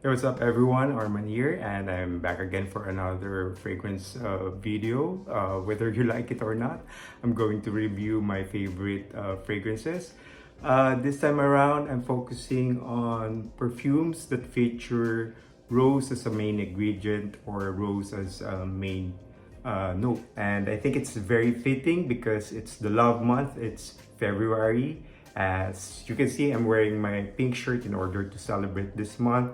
Hey, what's up everyone? Arman here, and I'm back again for another fragrance video. Whether you like it or not, I'm going to review my favorite fragrances. This time around, I'm focusing on perfumes that feature rose as a main ingredient or rose as a main note. And I think it's very fitting because it's the love month, it's February. As you can see, I'm wearing my pink shirt in order to celebrate this month.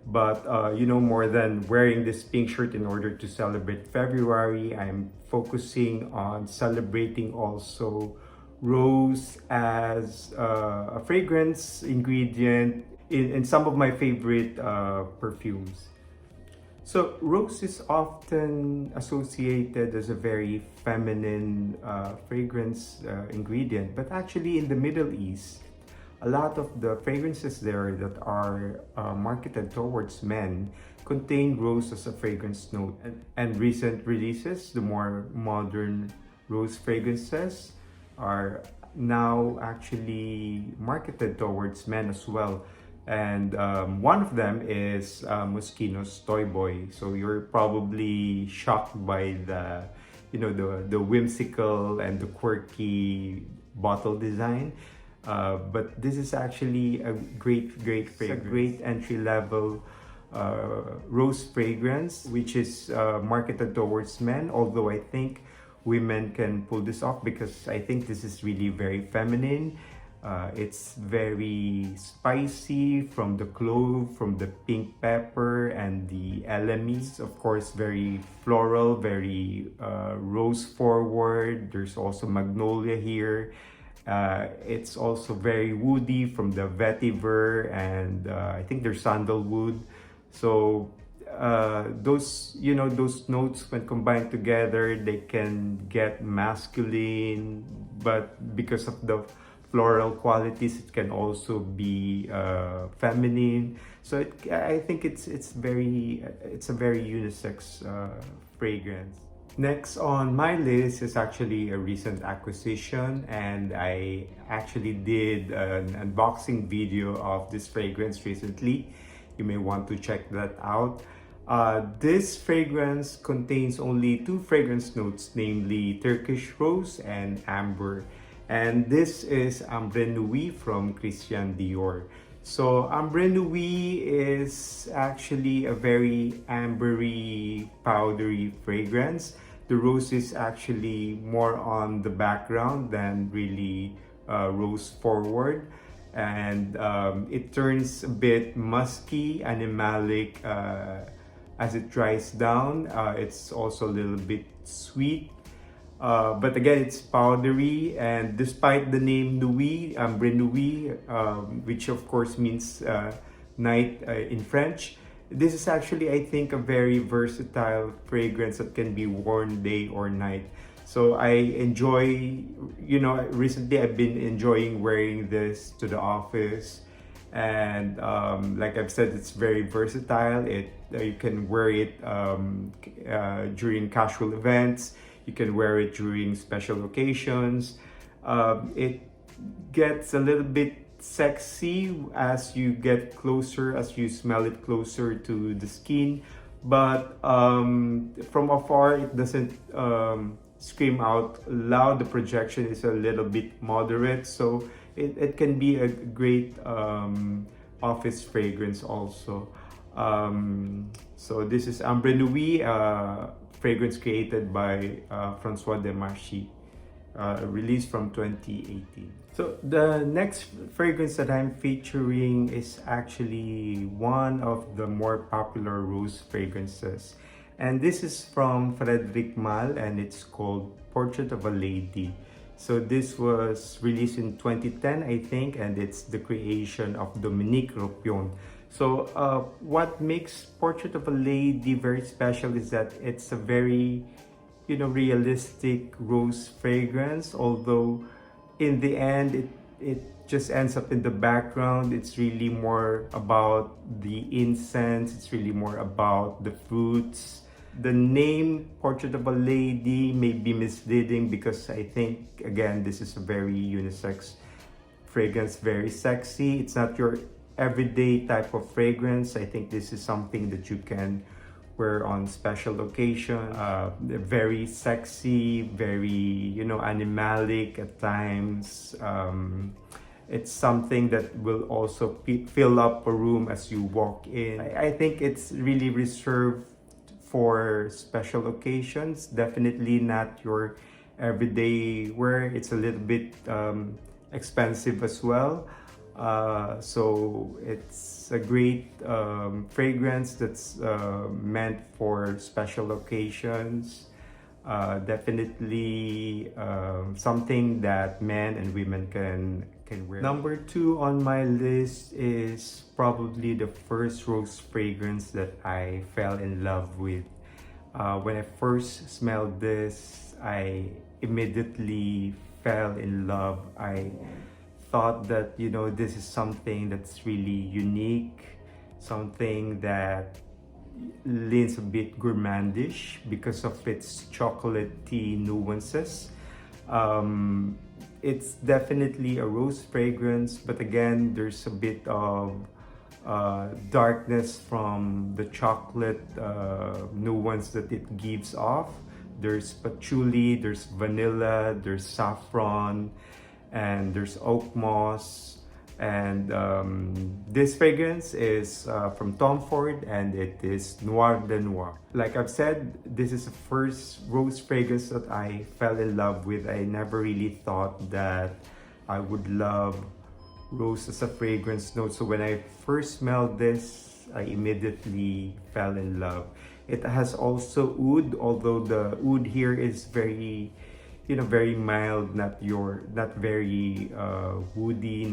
But more than wearing this pink shirt in order to celebrate February, I'm focusing on celebrating also rose as a fragrance ingredient in some of my favorite perfumes. So rose is often associated as a very feminine fragrance ingredient, but actually in the Middle East, a lot of the fragrances there that are marketed towards men contain rose as a fragrance note. And recent releases, the more modern rose fragrances, are now actually marketed towards men as well. And one of them is Mosquito's Toy Boy. So you're probably shocked by the whimsical and the quirky bottle design. But this is actually a great fragrance. It's a great entry-level rose fragrance, which is marketed towards men. Although I think women can pull this off because I think this is really very feminine. It's very spicy from the clove, from the pink pepper and the LMEs. Of course, very floral, very rose forward. There's also magnolia here. It's also very woody from the vetiver, and I think there's sandalwood. So those notes, when combined together, they can get masculine, but because of the floral qualities, it can also be feminine. So I think it's a very unisex fragrance. Next on my list is actually a recent acquisition, and I actually did an unboxing video of this fragrance recently. You may want to check that out. This fragrance contains only two fragrance notes, namely Turkish rose and amber. And this is Umbrellui from Christian Dior. So Umbrellui is actually a very ambery, powdery fragrance. The rose is actually more on the background than really rose forward. And it turns a bit musky, animalic as it dries down. It's also a little bit sweet. But again, it's powdery, and despite the name Nuit, Umbrellui, which of course means night in French, this is actually, I think, a very versatile fragrance that can be worn day or night. So I enjoy, recently I've been enjoying wearing this to the office, and like I've said, it's very versatile. You can wear it during casual events. You can wear it during special occasions. It gets a little bit sexy as you get closer, as you smell it closer to the skin. But from afar, it doesn't scream out loud. The projection is a little bit moderate. So it can be a great office fragrance also. So this is Umbrellui, fragrance created by Francois Demarchi, released from 2018. So the next fragrance that I'm featuring is actually one of the more popular rose fragrances. And this is from Frederic Malle, and it's called Portrait of a Lady. So this was released in 2010, I think, and it's the creation of Dominique Ropion. So what makes Portrait of a Lady very special is that it's a very, realistic rose fragrance. Although in the end, it just ends up in the background. It's really more about the incense. It's really more about the fruits. The name Portrait of a Lady may be misleading because I think, again, this is a very unisex fragrance, very sexy. It's not your everyday type of fragrance. I think this is something that you can wear on special occasion. Very sexy, very, you know, animalic at times. It's something that will also fill up a room as you walk in. I think it's really reserved for special occasions. Definitely not your everyday wear. It's a little bit expensive as well. So it's a great fragrance that's meant for special occasions. Definitely something that men and women can wear. Number 2 on my list is probably the first rose fragrance that I fell in love with. When I first smelled this, I immediately fell in love. I thought that, you know, this is something that's really unique, something that leans a bit gourmandish because of its chocolatey nuances. It's definitely a rose fragrance, but again, there's a bit of darkness from the chocolate nuance that it gives off. There's patchouli, there's vanilla, there's saffron, and there's oak moss. And this fragrance is from Tom Ford, and it is Noir de Noir. Like I've said, this is the first rose fragrance that I fell in love with. I never really thought that I would love rose as a fragrance note. So when I first smelled this, I immediately fell in love. It has also oud, although the oud here is very, you know, very mild, not very woody,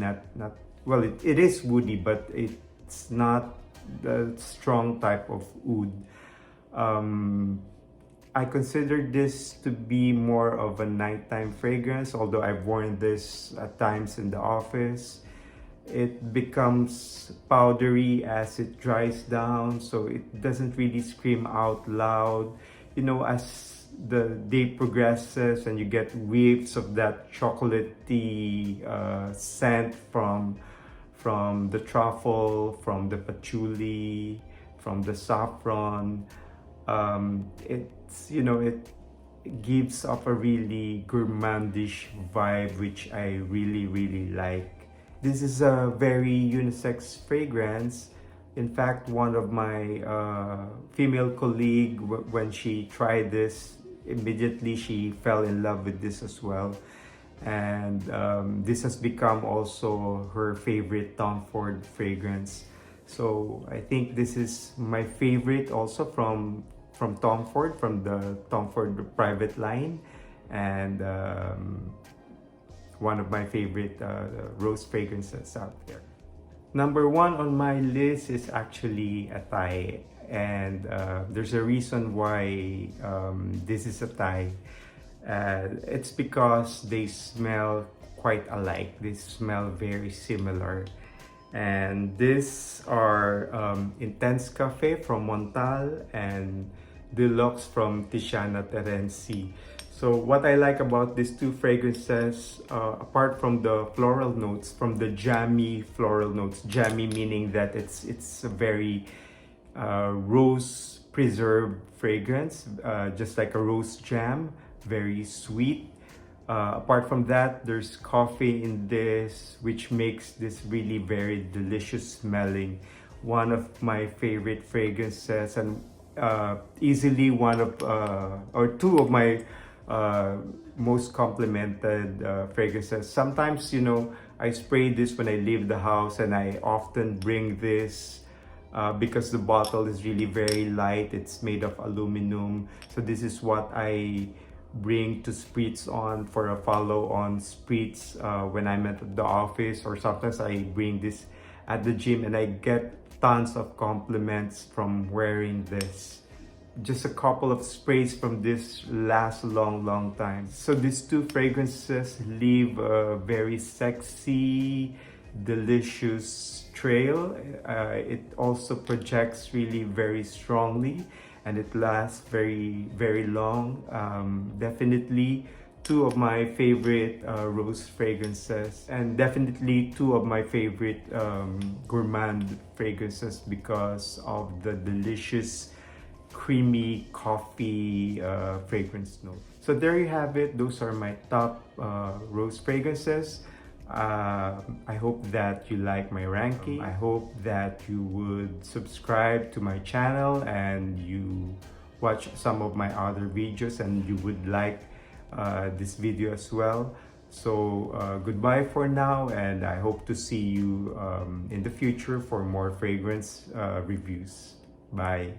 well, it is woody, but it's not the strong type of oud. I consider this to be more of a nighttime fragrance, although I've worn this at times in the office. It becomes powdery as it dries down, so it doesn't really scream out loud. You know, as the day progresses and you get whiffs of that chocolatey scent from the truffle, from the patchouli, from the saffron, it's, you know, it gives off a really gourmandish vibe, which I really like. This is a very unisex fragrance. In fact, one of my female colleague, when she tried this, immediately she fell in love with this as well. And this has become also her favorite Tom Ford fragrance. So I think this is my favorite also from Tom Ford, from the Tom Ford private line, and one of my favorite rose fragrances out there. Number 1 on my list is actually a Thai, and there's a reason why this is a Thai. It's because they smell quite alike. They smell very similar. And these are Intense Cafe from Montal and Deluxe from Tiziana Terenzi. So what I like about these two fragrances, apart from the floral notes, from the jammy floral notes, jammy meaning that it's a very rose preserved fragrance, just like a rose jam, very sweet. Apart from that, there's coffee in this, which makes this really very delicious smelling. One of my favorite fragrances, and easily one of or two of my most complimented fragrances. Sometimes, you know, I spray this when I leave the house, and I often bring this because the bottle is really very light. It's made of aluminum, so this is what I bring to spritz on for a follow-on spritz when I'm at the office, or sometimes I bring this at the gym, and I get tons of compliments from wearing this. Just a couple of sprays from this last a long time. So these two fragrances leave a very sexy, delicious trail. It also projects really very strongly, and it lasts very long. Definitely two of my favorite rose fragrances, and definitely two of my favorite gourmand fragrances because of the delicious creamy coffee fragrance note. So there you have it. Those are my top rose fragrances. I hope that you like my ranking. I hope that you would subscribe to my channel and you watch some of my other videos and you would like this video as well. So goodbye for now, and I hope to see you in the future for more fragrance reviews. Bye.